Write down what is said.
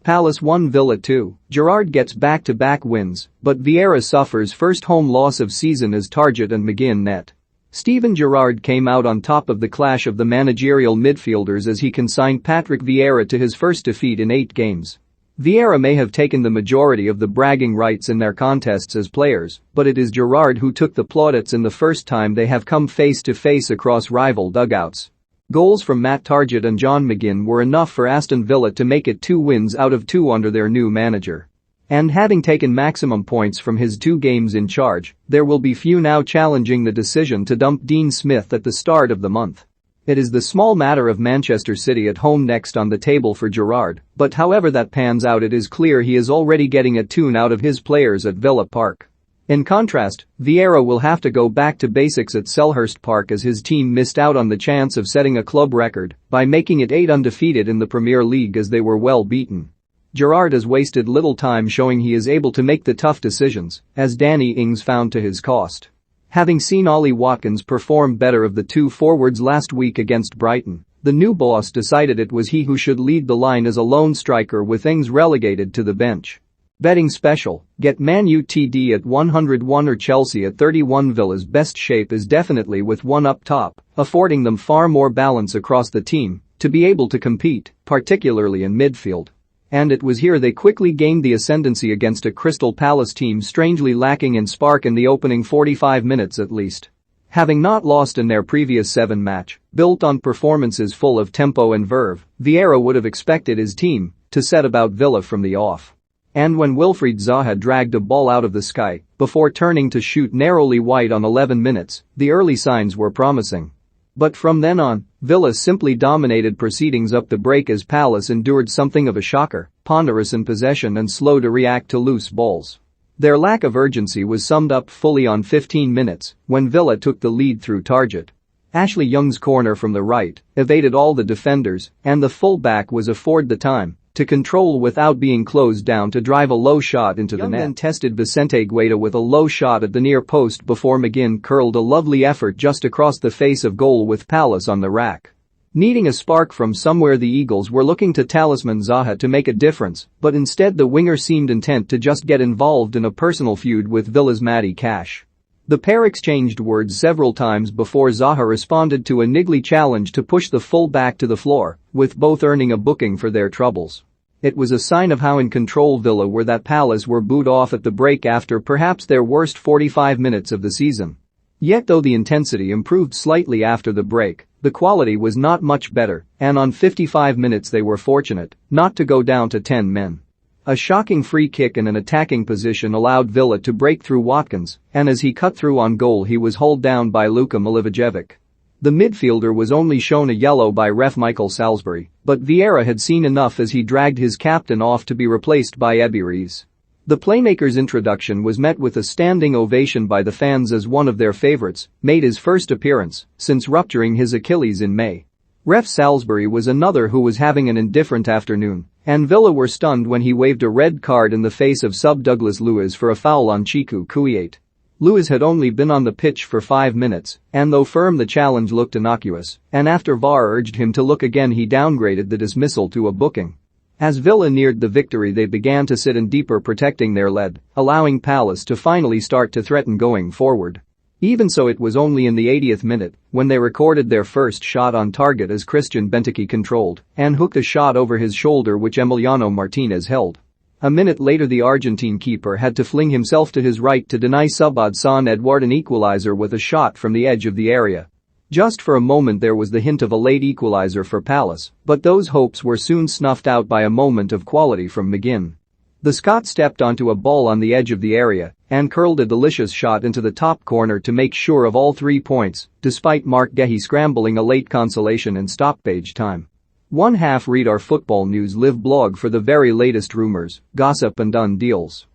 Palace 1 Villa 2. Gerrard gets back-to-back wins, but Vieira suffers first home loss of season as Targett and McGinn net. Steven Gerrard came out on top of the clash of the managerial midfielders as he consigned Patrick Vieira to his first defeat in 8 games. Vieira may have taken the majority of the bragging rights in their contests as players, but it is Gerrard who took the plaudits in the first time they have come face-to-face across rival dugouts. Goals from Matt Targett and John McGinn were enough for Aston Villa to make it 2 wins out of 2 under their new manager. And having taken maximum points from his 2 games in charge, there will be few now challenging the decision to dump Dean Smith at the start of the month. It is the small matter of Manchester City at home next on the table for Gerrard, but however that pans out, it is clear he is already getting a tune out of his players at Villa Park. In contrast, Vieira will have to go back to basics at Selhurst Park as his team missed out on the chance of setting a club record by making it 8 undefeated in the Premier League as they were well beaten. Gerrard has wasted little time showing he is able to make the tough decisions, as Danny Ings found to his cost. Having seen Ollie Watkins perform better of the 2 forwards last week against Brighton, the new boss decided it was he who should lead the line as a lone striker with Ings relegated to the bench. Betting special, get Man UTD at 101 or Chelsea at 31. Villa's best shape is definitely with 1 up top, affording them far more balance across the team to be able to compete, particularly in midfield. And it was here they quickly gained the ascendancy against a Crystal Palace team strangely lacking in spark in the opening 45 minutes at least. Having not lost in their previous 7 match, built on performances full of tempo and verve, Vieira would have expected his team to set about Villa from the off. And when Wilfried Zaha dragged a ball out of the sky before turning to shoot narrowly wide on 11 minutes, the early signs were promising. But from then on, Villa simply dominated proceedings up the break as Palace endured something of a shocker, ponderous in possession and slow to react to loose balls. Their lack of urgency was summed up fully on 15 minutes when Villa took the lead through Targett. Ashley Young's corner from the right evaded all the defenders and the full-back was afforded the time to control without being closed down to drive a low shot into the net. Young then tested Vicente Guaita with a low shot at the near post before McGinn curled a lovely effort just across the face of goal with Palace on the rack. Needing a spark from somewhere, the Eagles were looking to talisman Zaha to make a difference, but instead the winger seemed intent to just get involved in a personal feud with Villa's Matty Cash. The pair exchanged words several times before Zaha responded to a niggly challenge to push the full-back to the floor, with both earning a booking for their troubles. It was a sign of how in control Villa were that Palace were booed off at the break after perhaps their worst 45 minutes of the season. Yet though the intensity improved slightly after the break, the quality was not much better, and on 55 minutes they were fortunate not to go down to 10 men. A shocking free kick in an attacking position allowed Villa to break through Watkins, and as he cut through on goal he was hauled down by Luka Milivojevic. The midfielder was only shown a yellow by ref Michael Salisbury, but Vieira had seen enough as he dragged his captain off to be replaced by Ebiriz. The playmaker's introduction was met with a standing ovation by the fans as one of their favourites made his first appearance since rupturing his Achilles in May. Ref Salisbury was another who was having an indifferent afternoon, and Villa were stunned when he waved a red card in the face of sub Douglas Luiz for a foul on Chiku Kouyaté. Luiz had only been on the pitch for 5 minutes, and though firm the challenge looked innocuous, and after VAR urged him to look again he downgraded the dismissal to a booking. As Villa neared the victory they began to sit in deeper, protecting their lead, allowing Palace to finally start to threaten going forward. Even so, it was only in the 80th minute when they recorded their first shot on target as Christian Benteke controlled and hooked a shot over his shoulder which Emiliano Martinez held. A minute later the Argentine keeper had to fling himself to his right to deny Subodson Edouard an equalizer with a shot from the edge of the area. Just for a moment there was the hint of a late equalizer for Palace, but those hopes were soon snuffed out by a moment of quality from McGinn. The Scot stepped onto a ball on the edge of the area and curled a delicious shot into the top corner to make sure of all 3 points, despite Mark Guéhi scrambling a late consolation in stoppage time. Read our football news live blog for the very latest rumors, gossip and done deals.